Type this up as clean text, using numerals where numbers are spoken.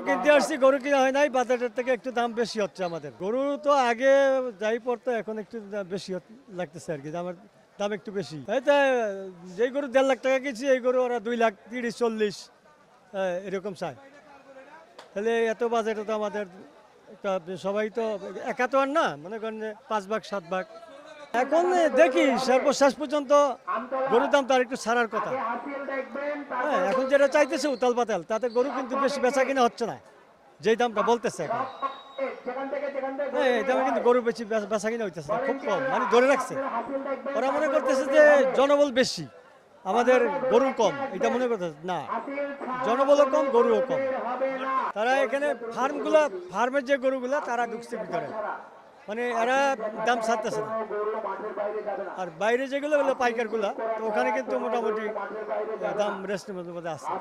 কিনতে আসছি, গরু কিনা হয় নাই, বাজারের থেকে একটু দাম বেশি হচ্ছে আমাদের। গরু তো আগে যাই পড়তো, এখন একটু বেশি লাগতেছে আর কি, দামের দাম একটু বেশি। এই তো যেই গরু 1.5 লাখ টাকা কিনছি, এই গরু ওরা 2 লাখ 30-40 এরকম চায়। তাহলে এত বাজেটে তো আমাদের সবাই তো একা তো আর না, মনে করেন যে 5 ভাগ 7 ভাগ। এখন দেখি সর্বশেষ পর্যন্ত গরুর দাম তো আর একটু ছাড়ার কথা। হ্যাঁ, এখন যেটা চাইতেছে উতাল পাতাল, তাতে গরু কিন্তু বেশি বেচা কিনা হচ্ছে না, যেই দামটা বলতেছে এখন। হ্যাঁ, এই দামে কিন্তু গরু বেশি বেচা কিনা হইতেছে না, খুব কম, মানে ধরে রাখছে। ওরা মনে করতেছে যে জনবল বেশি, আমাদের গরু কম, এটা মনে করতেছে না, জনবলও কম, গরুও কম। তারা এখানে ফার্মের যে গরুগুলা তারা ঢুকছে ভিতরে, মানে এরা দাম ছাড়তেছে না। আর বাইরে যেগুলো হলো পাইকারগুলা, তো ওখানে কিন্তু মোটামুটি দাম রেস্টের মধ্যে আছে।